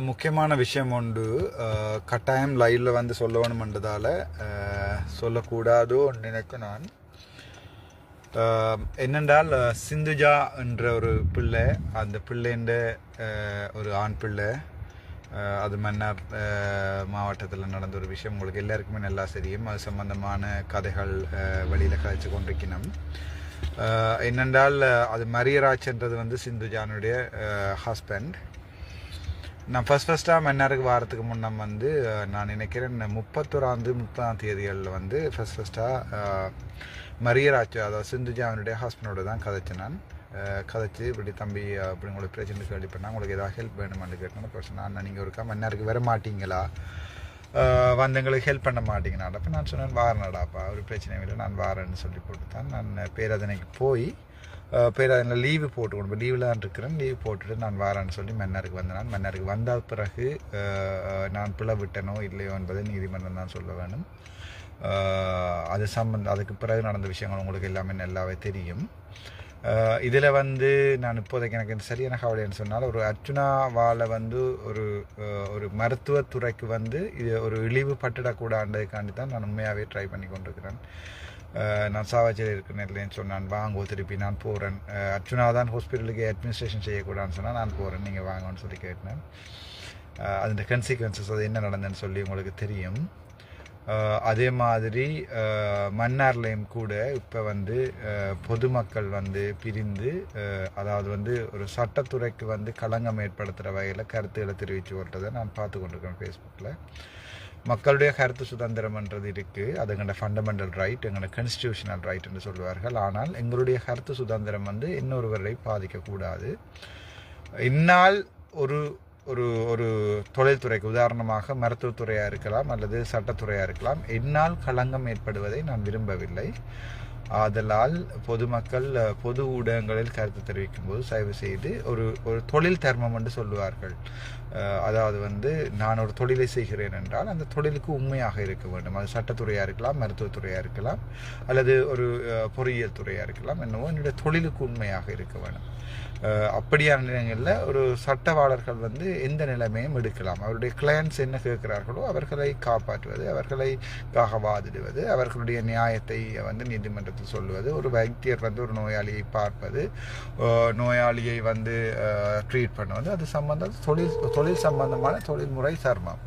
முக்கியமான விஷயம் உண்டு. கட்டாயம் லைவில் வந்து சொல்லணுமென்றதால் சொல்லக்கூடாதோ நினைக்க நான். என்னென்றால் சிந்துஜா என்ற ஒரு பிள்ளை, அந்த பிள்ளைன்ற ஒரு ஆண் பிள்ளை, அது மன்னார் மாவட்டத்தில் நடந்த ஒரு விஷயம் உங்களுக்கு எல்லாருக்குமே நல்லா தெரியும். அது சம்பந்தமான கதைகள் வெளியில் கழிச்சு கொண்டிருக்கணும். என்னென்றால் அது மரியராஜ்ன்றது வந்து சிந்துஜானுடைய ஹஸ்பண்ட். நான் ஃபஸ்ட்டாக மன்னாருக்கு வாரத்துக்கு முன்னே வந்து நான் நினைக்கிறேன் 30ஆம் தேதிகளில் வந்து ஃபஸ்ட்டாக மரியராஜ், அதாவது சிந்துஜாவினுடைய ஹஸ்பண்டோடு தான் கதைச்சேன். நான் கதைச்சி இப்படி தம்பி அப்படி உங்களுக்கு பிரச்சனை கேள்விப்பட்டேன், உங்களுக்கு ஏதாவது ஹெல்ப் வேணுமான்னு கேட்டேன். பர்சன் நான் நீங்கள் ஒருக்கா மன்னாருக்கு வர மாட்டீங்களா, வந்து எங்களுக்கு ஹெல்ப் பண்ண மாட்டீங்கண்ணா. அப்போ நான் சொன்னேன் வாரேனடாப்பா, ஒரு பிரச்சனையும் இல்லை, நான் வாரேன்னு சொல்லி போட்டு தான் நான் பேராதனைக்கு போய் பேராதனையில் லீவு போட்டு இப்போ லீவில் தான் இருக்கிறேன். லீவ் போட்டுட்டு நான் வாரேன்னு சொல்லி மன்னாருக்கு வந்தேன். நான் மன்னாருக்கு வந்த பிறகு நான் பிள்ளை விட்டனோ இல்லையோ என்பதை நீதிமன்றம் தான் சொல்ல வேணும். அதுக்கு பிறகு நடந்த விஷயங்கள் உங்களுக்கு எல்லாமே நல்லாவே தெரியும். இதில் வந்து நான் இப்போதைக்கு எனக்கு சரியான கவலைன்னு சொன்னால், ஒரு அர்ச்சுனாவால் வந்து ஒரு மருத்துவத்துறைக்கு வந்து இது ஒரு இழிவு பட்டுடக்கூடாதுக்காண்டி தான் நான் உண்மையாகவே ட்ரை பண்ணி கொண்டிருக்கிறேன். நான் சாவச்சேரி இருக்கிறேன் இல்லைன்னு சொன்னான், வாங்க திருப்பி நான் போகிறேன். அர்ச்சுனா தான் ஹாஸ்பிட்டலுக்கு அட்மினிஸ்ட்ரேஷன் செய்யக்கூடாதுன்னு சொன்னால் நான் போகிறேன், நீங்கள் வாங்கன்னு சொல்லி கேட்டேன். அதோட கன்சிக்வன்சஸ் அது என்ன நடந்ததுன்னு சொல்லி உங்களுக்கு தெரியும். அதே மாதிரி மன்னார்லேயும் கூட இப்போ வந்து பொதுமக்கள் வந்து பிரிந்து, அதாவது வந்து ஒரு சட்டத்துறைக்கு வந்து களங்கம் ஏற்படுத்துகிற வகையில் கருத்துக்களை தெரிவித்து வருவதை நான் பார்த்து கொண்டிருக்கேன் ஃபேஸ்புக்கில். மக்களுடைய கருத்து சுதந்திரம்ன்றது இருக்குது, அது எங்களோட ஃபண்டமெண்டல் ரைட், எங்களோட கான்ஸ்டிடியூஷனல் ரைட் என்று சொல்வார்கள். ஆனால் எங்களுடைய கருத்து சுதந்திரம் வந்து இன்னொருவரை பாதிக்கக்கூடாது. இந்நாள் ஒரு ஒரு ஒரு தொழில்துறைக்கு, உதாரணமாக மருத்துவத்துறையாக இருக்கலாம் அல்லது சட்டத்துறையாக இருக்கலாம், என்னால் களங்கம் ஏற்படுவதை நான் விரும்பவில்லை. ஆதலால் பொதுமக்கள் பொது ஊடகங்களில் கருத்து தெரிவிக்கும் போது தயவு செய்து ஒரு தொழில் தர்மம் என்று சொல்லுவார்கள். அதாவது வந்து நான் ஒரு தொழிலை செய்கிறேன் என்றால் அந்த தொழிலுக்கு உண்மையாக இருக்க வேண்டும். அது சட்டத்துறையாக இருக்கலாம், மருத்துவத்துறையாக இருக்கலாம், அல்லது ஒரு பொறியியல் துறையாக இருக்கலாம். என்னவோ என்னுடைய தொழிலுக்கு உண்மையாக இருக்க வேண்டும். அப்படியான நிலைகளில் ஒரு சட்டவாளர்கள் வந்து எந்த நிலைமையும் எடுக்கலாம். அவருடைய கிளையன்ட்ஸ் என்ன கேட்கிறார்களோ அவர்களை காப்பாற்றுவது, அவர்களுக்காக வாதிடுவது, அவர்களுடைய நியாயத்தை வந்து நீதிமன்றத்தில் சொல்லுவது, ஒரு வைத்தியர் வந்து ஒரு நோயாளியை பார்ப்பது, நோயாளியை வந்து ட்ரீட் பண்ணுவது, அது சம்பந்தம் தொழில் சம்பந்தமான தொழில்முறை சர்மம்.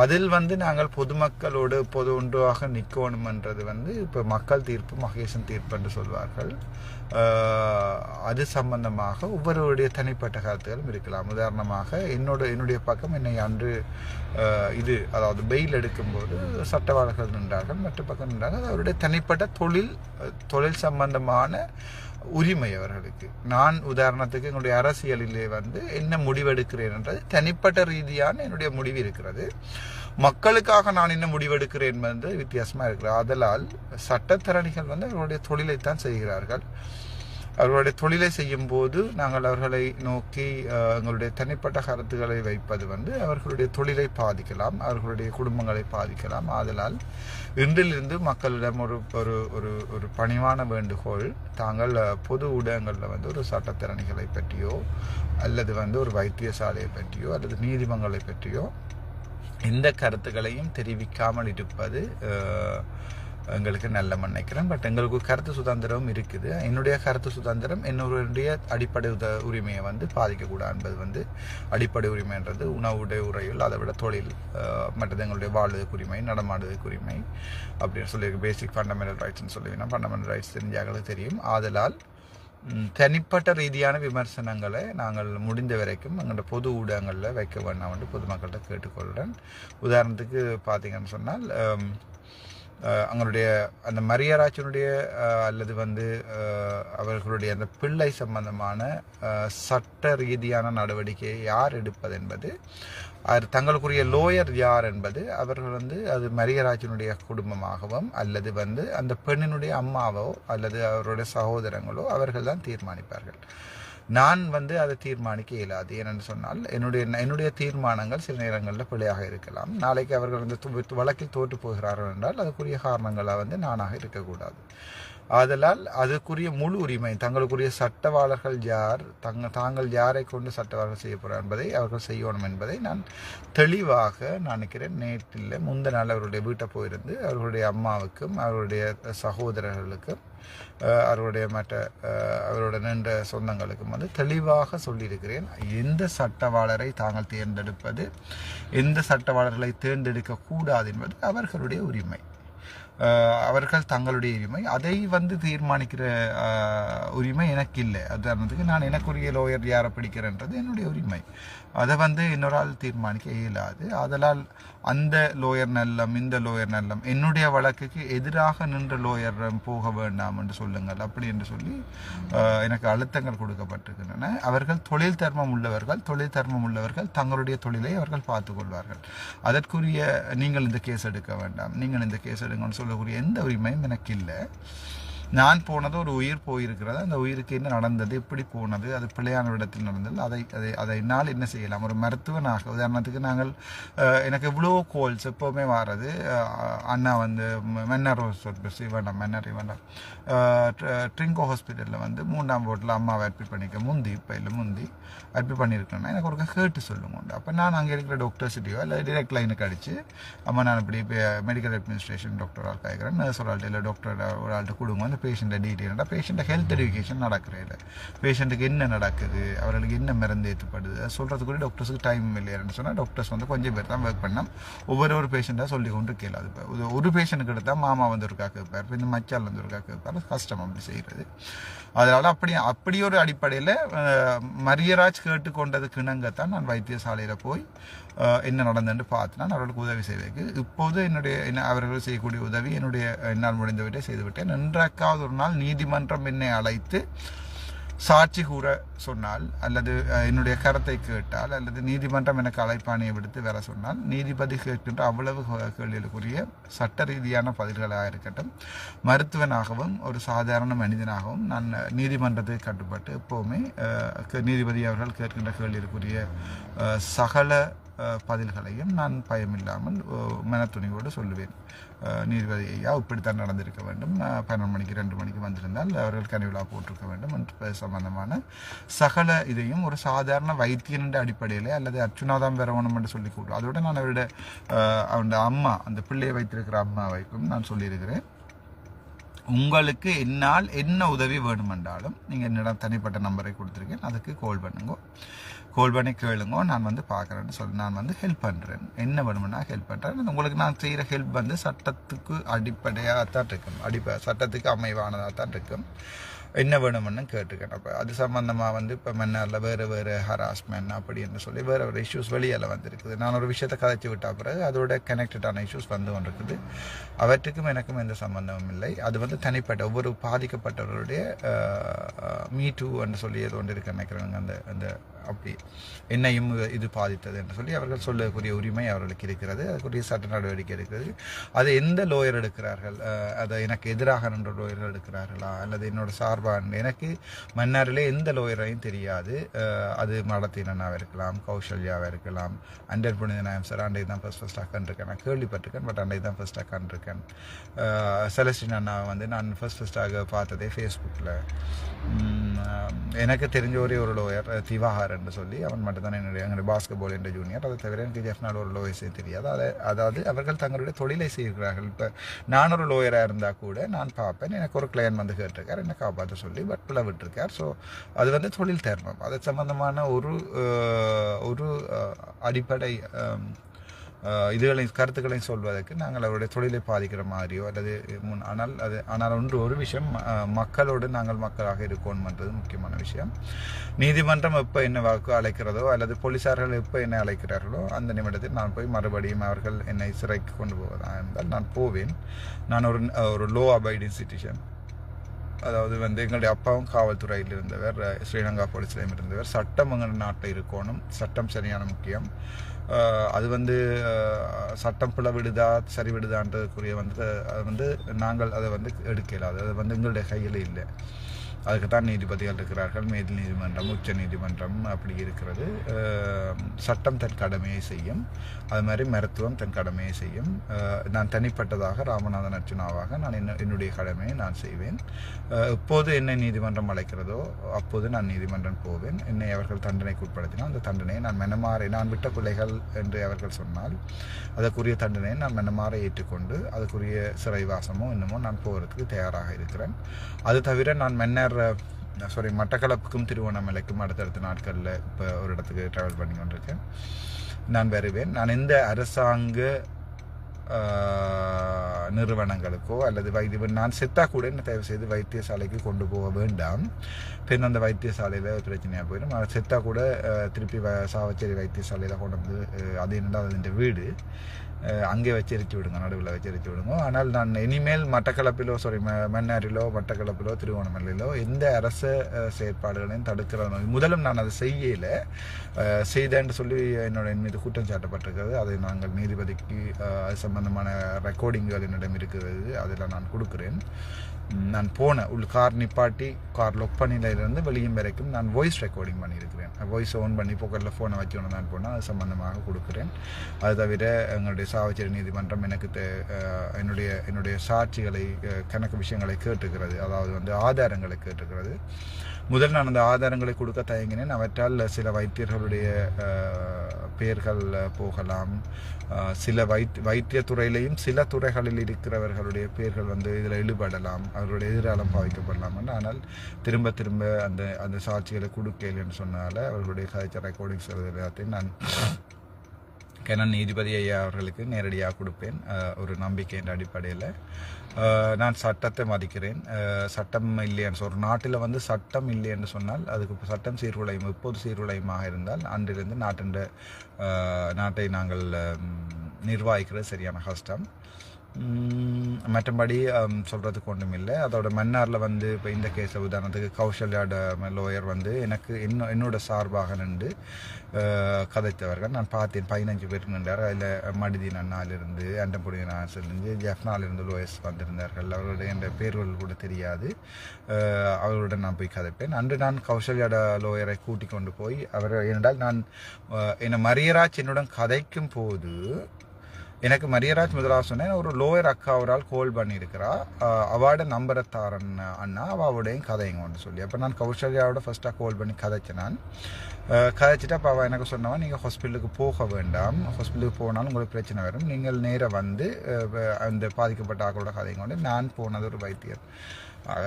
அதில் வந்து நாங்கள் பொதுமக்களோடு ஒன்றாக நிற்கணுமென்றது வந்து இப்போ மக்கள் தீர்ப்பு, மகேசன் தீர்ப்பு என்று சொல்வார்கள். அது சம்பந்தமாக ஒவ்வொருவருடைய தனிப்பட்ட கருத்துகளும் இருக்கலாம். உதாரணமாக என்னுடைய பக்கம் என்னை அன்று அதாவது பெயில் எடுக்கும்போது சட்டவாளர்கள் நின்றார்கள், மற்ற பக்கம் நின்றார்கள். அவருடைய தனிப்பட்ட தொழில் சம்பந்தமான உரிமை அவர்களுக்கு. நான் உதாரணத்துக்கு என்னுடைய அரசியலிலே வந்து என்ன முடிவெடுக்கிறேன் என்றது தனிப்பட்ட ரீதியான என்னுடைய முடிவு இருக்கிறது. மக்களுக்காக நான் என்ன முடிவெடுக்கிறேன் என்பது வித்தியாசமாக இருக்கிறது. ஆதலால் சட்டத்தரணிகள் வந்து அவர்களுடைய தொழிலைத்தான் செய்கிறார்கள். அவர்களுடைய தொழிலை செய்யும் போது நாங்கள் அவர்களை நோக்கி எங்களுடைய தனிப்பட்ட கருத்துக்களை வைப்பது வந்து அவர்களுடைய தொழிலை பாதிக்கலாம், அவர்களுடைய குடும்பங்களை பாதிக்கலாம். ஆதலால் இன்றிலிருந்து மக்களிடம் ஒரு பணிவான வேண்டுகோள், தாங்கள் பொது ஊடகங்களில் வந்து ஒரு சட்டத்திறனிகளை பற்றியோ அல்லது வந்து ஒரு வைத்தியசாலையை பற்றியோ அல்லது நீதிமன்றங்களை பற்றியோ எந்த கருத்துக்களையும் தெரிவிக்காமல் இருப்பது எங்களுக்கு நல்ல நினைக்கிறேன். பட் எங்களுக்கு கருத்து சுதந்திரம் இருக்குது. என்னுடைய கருத்து சுதந்திரம் என்னுடைய அடிப்படை உரிமையை வந்து பாதிக்கக்கூடாது என்பது வந்து அடிப்படை உரிமைன்றது உணவுடைய உரையில், அதை விட தொழில் மற்றது எங்களுடைய வாழ்வதற்கு உரிமை, நடமாடுவதற்கு உரிமை அப்படின்னு சொல்லி பேசிக் ஃபண்டமெண்டல் ரைட்ஸ்ன்னு சொல்லுவீங்கன்னா ஃபண்டமெண்டல் ரைட்ஸ் தெரிஞ்சாங்களுக்கு தெரியும். ஆதலால் தனிப்பட்ட ரீதியான விமர்சனங்களை நாங்கள் முடிந்த வரைக்கும் எங்களோட பொது ஊடகங்களில் வைக்க வேண்டாம் என்று பொதுமக்கள்கிட்ட கேட்டுக்கொள்கிறேன். உதாரணத்துக்கு பார்த்தீங்கன்னு சொன்னால் அவங்களுடைய அந்த மரியராஜனுடைய அல்லது வந்து அவர்களுடைய அந்த பிள்ளை சம்பந்தமான சட்ட ரீதியான நடவடிக்கையை யார் எடுப்பது என்பது, தங்களுக்குரிய லோயர் யார் என்பது அவர்கள் வந்து அது மரியராஜனுடைய குடும்பமாகவும் அல்லது வந்து அந்த பெண்ணினுடைய அம்மாவோ அல்லது அவருடைய சகோதரங்களோ அவர்கள் தான் தீர்மானிப்பார்கள். நான் வந்து அதை தீர்மானிக்க இயலாது. ஏனென்று சொன்னால் என்னுடைய தீர்மானங்கள் சில நேரங்களில் பிழையாக இருக்கலாம். நாளைக்கு அவர்கள் வந்து வழக்கில் தோற்று போகிறார்கள் என்றால் அதுக்குரிய காரணங்களாக வந்து நானாக இருக்கக்கூடாது. ஆதலால் அதுக்குரிய முழு உரிமை தங்களுக்குரிய சட்டவாளர்கள் யார் தாங்கள் யாரை கொண்டு சட்டவாளர்கள் செய்ய போகிறார் என்பதை அவர்கள் செய்யணும் என்பதை நான் தெளிவாக நான் நினைக்கிறேன். நேற்றில் முந்த நாள் அவருடைய வீட்டை போயிருந்து அவர்களுடைய அம்மாவுக்கும் அவருடைய சகோதரர்களுக்கும் அவருடைய அவரோட நின்ற சொந்தங்களுக்கும் வந்து தெளிவாக சொல்லியிருக்கிறேன். எந்த சட்டவாளரை தாங்கள் தேர்ந்தெடுப்பது, எந்த சட்டவாளர்களை தேர்ந்தெடுக்க கூடாது என்பது அவர்களுடைய உரிமை, அவர்கள் தங்களுடைய உரிமை. அதை வந்து தீர்மானிக்கிற உரிமை எனக்கு இல்லை. உதாரணத்துக்கு நான் எனக்குரிய லோயர் யாரை பிடிக்கிறேன்றது என்னுடைய உரிமை. அதை வந்து இன்னொரு ஆள் தீர்மானிக்க இயலாது. அதனால் அந்த லோயர் நல்லம் இந்த லோயர் நல்லம் என்னுடைய வழக்குக்கு எதிராக நின்ற லோயர் போக வேண்டாம் என்று சொல்லுங்கள் அப்படி என்று சொல்லி எனக்கு அழுத்தங்கள் கொடுக்கப்பட்டிருக்கின்றன. அவர்கள் தொழில் தர்மம் உள்ளவர்கள் தங்களுடைய தொழிலை அவர்கள் பார்த்து கொள்வார்கள். அதற்குரிய நீங்கள் இந்த கேஸ் எடுக்க வேண்டாம், நீங்கள் இந்த கேஸ் எடுங்கன்னு சொல்லக்கூடிய எந்த உரிமையும் எனக்கு இல்லை. நான் போனது ஒரு உயிர் போயிருக்கிறது, அந்த உயிருக்கு என்ன நடந்தது, எப்படி போனது, அது பிள்ளையான இடத்தில் நடந்தது, அதை என்னால் என்ன செய்யலாம். ஒரு மருத்துவனாக உதாரணத்துக்கு எனக்கு இவ்வளோ கோல்ஸ் எப்போவுமே வாரது. அண்ணா வந்து மன்னர் வேண்டாம் ட்ரிங்கோ ஹாஸ்பிட்டலில் வந்து 3ஆம் வார்டில் அம்மாவை அட்மிட் பண்ணிக்க முந்தி அட்மிட் பண்ணியிருக்கேன்னா எனக்கு ஒரு கேட்டு சொல்லுங்க. அப்போ நான் அங்கே இருக்கிற டாக்டர்ஸிட்டையோ இல்லை டிரெக்ட் லைனுக்கு அடித்து அம்மா நான் இப்படி மெடிக்கல் அட்மினிஸ்ட்ரேஷன் டாக்டரால் கேட்குறேன், நர்ஸ் ஒரு ஆள்கிட்ட இல்லை டாக்டர் ஒரு ஆள்கிட்ட கொடுங்க, அந்த பேஷண்ட்டை டீட்டெயில்டாக பேஷண்ட்டை ஹெல்த் எஜுகேஷன் நடக்கிறதில்ல, பேஷண்ட்டுக்கு என்ன நடக்குது, அவர்களுக்கு என்ன மருந்து ஏற்றப்படுது சொல்கிறதுக்குரிய டாக்டர்ஸுக்கு டைம் இல்லையான்னு சொன்னால் டாக்டர்ஸ் வந்து கொஞ்சம் பேர் தான் ஒர்க் பண்ணோம். ஒவ்வொரு பேஷண்ட்டாக சொல்லி கொண்டு கேளாது. இப்போ ஒரு பேஷண்ட்டுக்கு எடுத்தால் மாமா வந்து ஒருக்கா கேட்பார், இப்போ இந்த மச்சால் வந்து ஒருக்கா கேட்பார், கஷ்டம் அப்படி செய்கிறது. அதனால் அப்படி ஒரு அடிப்படையில் மரியராஜ் கேட்டுக்கொண்டதுக்கு இணங்கத்தான் நான் வைத்தியசாலையில் போய் என்ன நடந்துன்னு பார்த்தேன். அவர்களுக்கு உதவி செய்வதற்கு இப்போது அவர்கள் செய்யக்கூடிய உதவி என்னால் முடிந்தவற்றை செய்துவிட்டேன். என்றாக்காவது ஒரு நாள் நீதிமன்றம் என்னை அழைத்து சாட்சி கூற சொன்னால் அல்லது என்னுடைய கருத்தை கேட்டால் அல்லது நீதிமன்றம் எனக்கு அழைப்பாணியை விடுத்து வேற சொன்னால் நீதிபதி கேட்கின்ற அவ்வளவு கேள்விகளுக்குரிய சட்ட ரீதியான பதில்களாக இருக்கட்டும், மருத்துவனாகவும் ஒரு சாதாரண மனிதனாகவும் நான் நீதிமன்றத்தை கட்டுப்பட்டு எப்போவுமே நீதிபதி அவர்கள் கேட்கின்ற கேள்விகளுக்குரிய சகல பதில்களையும் நான் பயமில்லாமல் மனத்துணிவோடு சொல்லுவேன். நீதிபதி ஐயா இப்படித்தான் நடந்திருக்க வேண்டும், 12 மணிக்கு 2 மணிக்கு வந்திருந்தால் அவர்கள் கனிவிழா போட்டிருக்க வேண்டும் என்று சம்பந்தமான சகல இதையும் ஒரு சாதாரண வைத்தியன் அடிப்படையில் அல்லது அர்ச்சுனாதான் வரணும் என்று சொல்லி கூடுவோம். அதோட நான் அவருடைய அம்மா அந்த பிள்ளையை வைத்திருக்கிற அம்மாவைக்கும் நான் சொல்லியிருக்கிறேன், உங்களுக்கு என்னால் என்ன உதவி வேணுமென்றாலும் நீங்கள் என்னிடம் தனிப்பட்ட நம்பரை கொடுத்துருக்கேன், அதுக்கு கால் பண்ணி கேளுங்க, நான் வந்து பார்க்குறேன்னு சொல்லி நான் வந்து ஹெல்ப் பண்ணுறேன், என்ன வேணுமென்னா ஹெல்ப் பண்ணுறேன். உங்களுக்கு நான் செய்கிற ஹெல்ப் வந்து சட்டத்துக்கு அடிப்படையாக தான் இருக்கும், சட்டத்துக்கு அமைவானதாக தான் இருக்கும். என்ன வேணும்னு கேட்டுக்கேன். அப்போ அது சம்மந்தமாக வந்து இப்போ மன்னரில் வேறு ஹராஸ்மெண்ட் அப்படி என்று சொல்லி வேறு இஷ்யூஸ் வெளியில் வந்துருக்குது. நான் ஒரு விஷயத்தை கதைச்சி விட்டால் பிறகு அதோட கனெக்டடான இஷ்யூஸ் வந்து கொண்டிருக்குது. அவற்றுக்கும் எனக்கும் எந்த சம்பந்தமும் இல்லை. அது வந்து தனிப்பட்ட ஒவ்வொரு பாதிக்கப்பட்டவர்களுடைய மீ டூ என்று சொல்லி ஏதோ ஒன்று இருக்க நினைக்கிறாங்க. அந்த அப்படி என்னையும் இது பாதித்தது என்று சொல்லி அவர்கள் சொல்லக்கூடிய உரிமை அவர்களுக்கு இருக்கிறது, அதுக்குரிய சட்ட நடவடிக்கை இருக்கிறது. அதை எந்த லோயர் எடுக்கிறார்கள், அதை எனக்கு எதிராக நின்ற லோயர்கள் எடுக்கிறார்களா அல்லது என்னோட சார்பாக எனக்கு மன்னாரிலே எந்த லோயரையும் தெரியாது. அது மடத்தினாக இருக்கலாம், கௌசல்யாவாக இருக்கலாம், அண்டர் புனிதநாயம் சார் அன்றைக்கு தான் ஃபர்ஸ்டாக கண்டிருக்கேன், நான் கேள்விப்பட்டிருக்கேன், பட் அன்றைக்கு தான் ஃபர்ஸ்டாக கண்டிருக்கேன். செலஸ்டின் அண்ணாவை வந்து நான் ஃபர்ஸ்டாக பார்த்ததே ஃபேஸ்புக்கில். எனக்கு தெரிஞ்ச ஒரே ஒரு லோயர் திவாகர் என்று சொல்லி அவன் மட்டும்தான் எங்களுடைய பாஸ்கெட்பால் என்ற ஜூனியர். அதை தவிர எனக்கு ஜெஃப்னால் ஒரு லோயர்ஸே தெரியாது. அதாவது அவர்கள் தங்களுடைய தொழிலை செய்கிறார்கள். இப்போ நான் ஒரு லோயராக இருந்தால் கூட நான் பார்ப்பேன், எனக்கு ஒரு கிளையன் வந்து கேட்டிருக்கார், என்னை காப்பாற்ற சொல்லி பட் விட்டுருக்கார். ஸோ அது வந்து தொழில் தர்மம். அது சம்பந்தமான ஒரு அடிப்படை கருத்துக்களையும் சொல்வதற்கு நாங்கள் அவருடைய தொழிலை பாதிக்கிற மாதிரியோ அல்லது ஆனால் ஒரு விஷயம், மக்களோடு நாங்கள் மக்களாக இருக்கணும்ன்றது முக்கியமான விஷயம். நீதிமன்றம் எப்போ என்ன வாக்கு அழைக்கிறதோ அல்லது போலீஸார்கள் எப்போ என்னை அழைக்கிறார்களோ அந்த நிமிடத்தில் நான் போய் மறுபடியும் அவர்கள் என்னை சிறைக்கு கொண்டு போவதாக இருந்தால் நான் போவேன். நான் ஒரு லோ அபைடிங் சிட்டிசன். அதாவது வந்து எங்களுடைய அப்பாவும் காவல்துறையில் இருந்தவர், ஸ்ரீலங்கா போலீஸ்லையும் இருந்தவர். சட்டம் எங்கள் நாட்டில் இருக்கணும், சட்டம் சரியான முக்கியம். அது வந்து சட்டம் பிளவிடுதா சரி விடுதான்றதுக்குரிய அது வந்து நாங்கள் அதை வந்து எடுக்கலாது, அது வந்து எங்களுடைய கையில் இல்லை. அதுக்கு தான் நீதிபதிகள் இருக்கிறார்கள். மேல் நீதிமன்றம், உச்ச நீதிமன்றம் அப்படி இருக்கிறது. சட்டம் தன் கடமையை செய்யும், அது மாதிரி மருத்துவம் தன் கடமையை செய்யும். நான் தனிப்பட்டதாக ராமநாதன் அர்ச்சுனாவாக நான் என்னுடைய கடமையை நான் செய்வேன். எப்போது என்னை நீதிமன்றம் அழைக்கிறதோ அப்போது நான் நீதிமன்றம் போவேன். என்னை அவர்கள் தண்டனைக்கு உட்படுத்தினால் அந்த தண்டனையை நான் மெனமாற, நான் விட்ட பிள்ளைகள் என்று அவர்கள் சொன்னால் அதற்குரிய தண்டனையை நான் மெனமாற ஏற்றுக்கொண்டு அதுக்குரிய சிறைவாசமோ இன்னமோ நான் போகிறதுக்கு தயாராக இருக்கிறேன். அது தவிர நான் மட்டக்களப்புக்கும் திருவண்ணாமலைக்கும் அடுத்தடுத்த நாட்களில் இப்போ ஒரு இடத்துக்கு ட்ராவல் பண்ணி கொண்டிருக்கேன். நான் வருவேன். நான் எந்த அரசாங்க நிறுவனங்களுக்கோ அல்லது நான் செத்தா கூட என்ன தயவு செய்து வைத்தியசாலைக்கு கொண்டு போக வேண்டாம். பின் அந்த வைத்தியசாலையில் பிரச்சனையாக போயிடும். செத்தா கூட திருப்பி சாவச்சேரி வைத்தியசாலையில் கொண்டு வந்து அது என்னடா அதுன்ற வீடு அங்கே வச்சரிச்சு விடுங்க, நடுவில் வச்சரிச்சு விடுங்க. ஆனால் நான் இனிமேல் மட்டக்களப்பிலோ மன்னாரிலோ மட்டக்களப்பிலோ திருவோணமலையிலோ எந்த அரச செயற்பாடுகளையும் தடுக்கிற முதலும் நான் அதை செய்தேன்னு சொல்லி என் மீது குற்றம் சாட்டப்பட்டிருக்கிறது. அதை நாங்கள் நீதிபதிக்கு அது சம்பந்தமான ரெக்கார்டிங்குகள் என்னிடம் இருக்கிறது, அதில் நான் கொடுக்குறேன். நான் கார் நிப்பாட்டி கார் லொக் பண்ணியிலிருந்து வெளியும் வரைக்கும் நான் வாய்ஸ் ரெக்கார்டிங் பண்ணியிருக்கிறேன். வாய்ஸ் ஆன் பண்ணி பொக்கரில் ஃபோனை வச்சு ஒன்று தான் போனால் அது சம்பந்தமாக கொடுக்குறேன். அது தவிர எங்களுடைய சாவச்சேரி நீதிமன்றம் எனக்கு என்னுடைய சாட்சிகளை கணக்கு விஷயங்களை கேட்டுக்கிறது, அதாவது ஆதாரங்களை கேட்டுக்கிறது. முதல் நான் அந்த ஆதாரங்களை கொடுக்க தயங்கினேன். அவற்றால் சில வைத்தியர்களுடைய பெயர்கள் போகலாம், சில வைத்தியத்துறையிலையும் சில துறைகளில் இருக்கிறவர்களுடைய பெயர்கள் இதில் இழுபடலாம், அவர்களுடைய எதிராலம் பாவிக்கப்படலாம். ஆனால் திரும்ப அந்த சாட்சிகளை கொடுக்கலன்னு சொன்னால அவர்களுடைய கதைச்ச ரெக்கார்டிங்ஸ் எல்லாத்தையும் நான் நீதிபதி ஐயா அவர்களுக்கு நேரடியாக கொடுப்பேன். ஒரு நம்பிக்கையின் அடிப்படையில் நான் சட்டத்தை மதிக்கிறேன். சட்டம் இல்லைன்னு ஒரு நாட்டில் சட்டம் இல்லை என்று சொன்னால் அதுக்கு சட்டம் சீர்குலையும், எப்போது சீர்குலையுமாக இருந்தால் அன்றிலிருந்து நாட்டை நாங்கள் நிர்வகிக்கிறது சரியான கஷ்டம். மற்றபடி சொல்கிறதுக்கு ஒன்றும் இல்லை. அதோட மன்னாரில் இப்போ இந்த கேஸை உதாரணத்துக்கு கௌசல்யாட லோயர் எனக்கு என்னோட சார்பாக நின்று கதைத்தவர்கள் நான் பார்த்தேன். 15 பேர் நின்றார். அதில் மடிதீன் அண்ணாலிருந்து, அண்டம்புடி நாசிலிருந்து, ஜெஃப்னாலிருந்து லோயர்ஸ் வந்திருந்தார்கள். அவர்களுடைய என்ற பேர்கள் கூட தெரியாது. அவர்களுடன் நான் போய் கதைப்பேன். அன்று நான் கௌசல்யாட லோயரை கூட்டி கொண்டு போய் ஏனென்றால் நான் என்னை மரியராஜ் என்னுடன் கதைக்கும் போது எனக்கு மரியராஜ் முதலாக சொன்னேன், ஒரு லோயர் அக்கா அவரால் கால் பண்ணியிருக்கிறா, அவாட நம்பரை தாரன் அண்ணா, அவளுடையும் கதைங்கன்னு சொல்லி. அப்போ நான் கௌசல்யாவோட ஃபர்ஸ்ட்டாக கால் பண்ணி கதைச்சேன். நான் கதைச்சிட்டு அப்போ அவள் எனக்கு சொன்னவன், நீங்கள் ஹாஸ்பிட்டலுக்கு போக வேண்டாம், ஹாஸ்பிட்டலுக்கு போனாலும் உங்களுக்கு பிரச்சனை வரும், நீங்கள் நேராக அந்த பாதிக்கப்பட்ட ஆக்களோட கதைங்க. நான் போனது ஒரு வைத்தியர்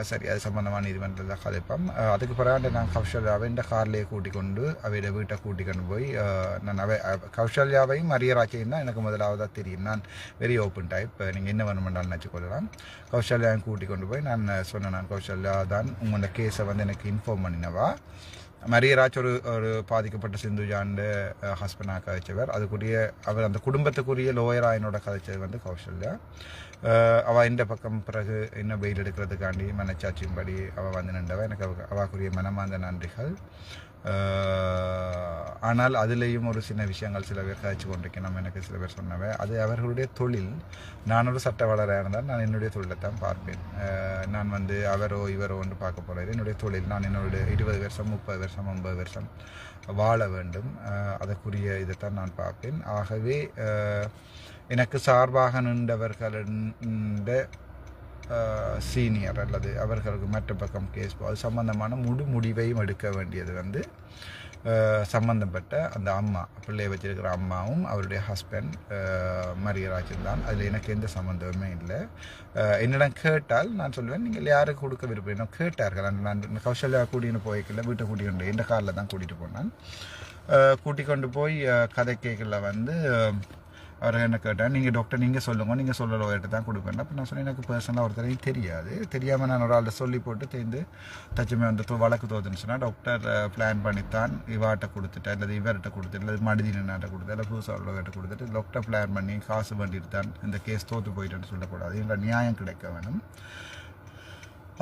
சரி, அது சம்பந்தமான நீதிமன்றத்தில் கதைப்போம். அதுக்கு பிறகு நான் கௌசல்யாவை இந்த கார்லேயே கூட்டிக் கொண்டு அவையோட வீட்டை கூட்டிக்கொண்டு போய் நான் கௌசல்யாவையும் மரியராஜையும் தான் எனக்கு முதலாவதாக தெரியும். நான் வெரி ஓப்பன் டைப், நீங்கள் என்ன வேணுமென்றாலும் நினச்சிக்கொள்ளலாம். கௌசல்யாவையும் கூட்டிக் கொண்டு போய் நான் சொன்னேன், நான் கௌசல்யா தான் உங்களோட கேஸை எனக்கு இன்ஃபார்ம் பண்ணினவா. மரியராஜ் ஒரு பாதிக்கப்பட்ட சிந்துஜாண்ட ஹஸ்பண்டாக கதைச்சவர். அவர் அந்த குடும்பத்துக்குரிய லோயராக என்னோட கதைச்சது கௌசல்யா. அவள் இந்த பக்கம் பிறகு என்ன வெயில் எடுக்கிறதுக்காண்டி மனச்சாட்சியும்படி அவள் நின்றவ. எனக்கு அவாக்குரிய மனமார்ந்த நன்றிகள். ஆனால் அதுலேயும் ஒரு சின்ன விஷயங்கள் சில பேர் கதைச்சு கொண்டிருக்கேன். எனக்கு சில பேர் சொன்னவை, அது அவர்களுடைய தொழில். நான் ஒரு சட்டவாளராக இருந்தால் நான் என்னுடைய தொழிலை தான் பார்ப்பேன். நான் அவரோ இவரோ ஒன்று பார்க்க போகிறேன். என்னுடைய தொழில், நான் என்னுடைய 20 வருஷம் 30 வருஷம் 50 வருஷம் வாழ வேண்டும், அதற்குரிய இதைத்தான் நான் பார்ப்பேன். ஆகவே எனக்கு சார்பாக நின்றவர்களின் சீனியர் அல்லது அவர்களுக்கு மற்ற பக்கம் கேஸ் அது சம்பந்தமான முடிவையும் எடுக்க வேண்டியது சம்பந்தப்பட்ட அந்த அம்மா, பிள்ளையை வச்சிருக்கிற அம்மாவும் அவருடைய ஹஸ்பண்ட் மரியராஜன் தான். அதில் எனக்கு எந்த சம்மந்தமுமே இல்லை. என்னிடம் கேட்டால் நான் சொல்லுவேன், நீங்கள் யாருக்கு கொடுக்க விரும்புகிறேன் கேட்டார்கள். நான் கௌசல்யா கூட்டின்னு போய்க்கல, வீட்டை கூட்டிகிட்டு இந்த காரில் தான் கூட்டிகிட்டு போனேன். கூட்டிக் கொண்டு போய் கதை கேட்கல அவர் என்ன கேட்டால், நீங்கள் டாக்டர் நீங்கள் சொல்லுங்க, நீங்கள் சொல்ல லோயர்கிட்ட தான் கொடுப்பேன். அப்போ நான் சொன்னேன், எனக்கு பர்சனலாக ஒருத்தரையும் தெரியாமல் நான் ஒரு ஆள்கிட்ட சொல்லி போட்டு தேர்ந்து தச்சுமே வழக்கு தோதுன்னு சொன்னால் டாக்டர் பிளான் பண்ணித்தான் இவாட்ட கொடுத்துட்டேன், இல்லை இவர்கிட்ட கொடுத்துட்டு, இல்லை மடிதீனாட்ட கொடுத்தேன், இல்லை புதுசாக லோயர்கிட்ட கொடுத்துட்டு டாக்டர் பிளான் பண்ணி காசு வேண்டிட்டு தான் இந்த கேஸ் தோற்று போயிட்டேன்னு சொல்லக்கூடாது. என்ற நியாயம் கிடைக்க வேணும்.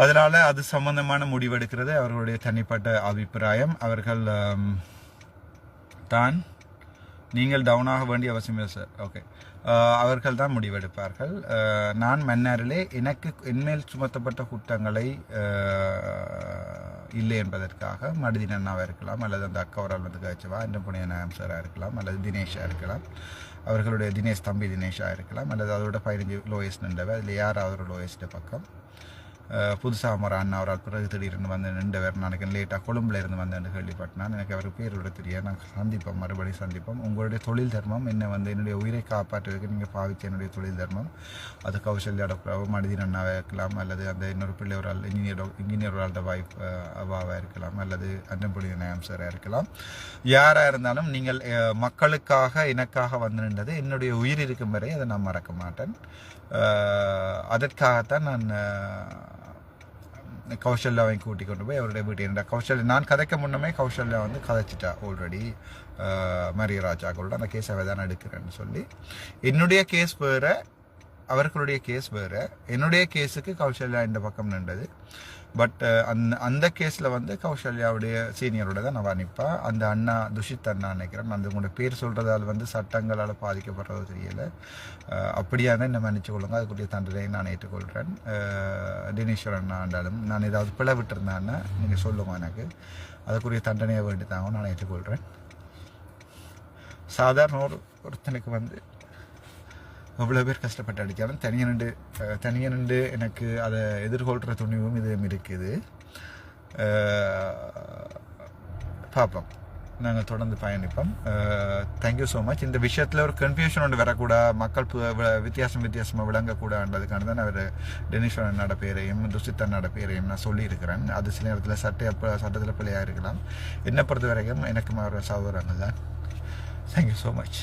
அதனால் அது சம்பந்தமான முடிவெடுக்கிறது அவர்களுடைய தனிப்பட்ட அபிப்பிராயம். அவர்கள் தான் நீங்கள் டவுனாக வேண்டிய அவசியம் இல்லை சார். ஓகே, அவர்கள் தான் முடிவெடுப்பார்கள். நான் மன்னாரிலே எனக்கு என்மேல் சுமத்தப்பட்ட குற்றங்களை இல்லை என்பதற்காக மடுதின் அண்ணாவாக இருக்கலாம், அல்லது அந்த அக்காவரால் வந்து கழிச்சவா இந்த புனிய நாயம் சாராக இருக்கலாம், அல்லது தினேஷாக இருக்கலாம், அவர்களுடைய தினேஷ் தம்பி தினேஷாக இருக்கலாம், அல்லது அதோட 15 லோயஸ்ட் நின்றவை. அதில் யாராவது ஒரு லோயஸ்ட்டு பக்கம் புதுசாக ஒரு அண்ணா அவரால் பிறகு திடீர்னு வந்து நின்றவர். நாளைக்கு லேட்டாக கொழும்புல இருந்து வந்து கேள்விப்பட்டினான். எனக்கு அவர் பேரோட தெரியாது. நாங்கள் சந்திப்போம், மறுபடியும் சந்திப்போம். உங்களுடைய தொழில் தர்மம் என்ன வந்து என்னுடைய உயிரை காப்பாற்றுவதற்கு நீங்கள் பாவித்த என்னுடைய தொழில் தர்மம் அது கௌசல்யா டாக்டராகவும் மனிதன் அண்ணாவாக இருக்கலாம், அல்லது அந்த இன்னொரு பிள்ளை ஒரு ஆள் இன்ஜினியர் ஒரு ஆள்கிட்ட வாய்ப் அவாவாக இருக்கலாம், அல்லது அன்னபுடி நாயம் சாராக இருக்கலாம். யாராக இருந்தாலும் நீங்கள் மக்களுக்காக எனக்காக வந்து நின்றது என்னுடைய உயிர் இருக்கும் வரை அதை நான் மறக்க மாட்டேன். அதற்காகத்தான் நான் கௌசல்யாவை கூட்டிக் கொண்டு போய் அவருடைய வீட்டு என்னடா கௌசல்யா நான் கதைக்க முன்னமே கௌசல்யா வந்து கதைச்சிட்டா ஆல்ரெடி மரியராஜாக்களோட அந்த கேஸை தான் எடுக்கிறேன்னு சொல்லி. என்னுடைய கேஸ் வேறு, அவர்களுடைய கேஸ் வேறு. என்னுடைய கேஸுக்கு கௌசல்யா இந்த பக்கம் நின்றது. பட் அந்த கேஸில் வந்து கௌசல்யாவுடைய சீனியரோட தான் நான் நிற்பேன். அந்த அண்ணா துஷித் அண்ணா நினைக்கிறேன். அந்த உங்களோட பேர் சொல்கிறதால் வந்து சட்டங்களால் பாதிக்கப்படுறது தெரியலை. அப்படியான என்ன மன்னிச்சு கொள்ளுங்க, அதுக்குரிய தண்டனையை நான் ஏற்றுக்கொள்கிறேன். தினேஸ்வரன் அண்ணா ஆண்டாலும் நான் ஏதாவது பிழை விட்டுருந்தேன்னா நீங்கள் சொல்லுங்க, எனக்கு அதுக்குரிய தண்டனையை வேண்டி தாங்க நான் ஏற்றுக்கொள்கிறேன். சாதாரண ஒருத்தனுக்கு வந்து அவ்வளோ பேர் கஷ்டப்பட்டு அடித்தாலும் தனியாக நின்று எனக்கு அதை எதிர்கொள்கிற துணிவும் இதுவும் இருக்குது. பார்ப்போம், நாங்கள் தொடர்ந்து பயணிப்போம். Thank you so much. இந்த விஷயத்தில் ஒரு கன்ஃபியூஷன் ஒன்று வரக்கூடாது, மக்கள் வித்தியாசமாக விளங்கக்கூடாதுன்றதுக்கான தான் அவர் டெனிஷன் அண்ணாட பேரையும் துஷித் அண்ணாட பேரையும் நான் சொல்லியிருக்கிறேன். அது சில நேரத்தில் சட்டத்தில் பிள்ளையாக இருக்கலாம். என்னை பொறுத்த வரைக்கும் எனக்கும் அவர் சகோதரங்கள் தான். Thank you so much.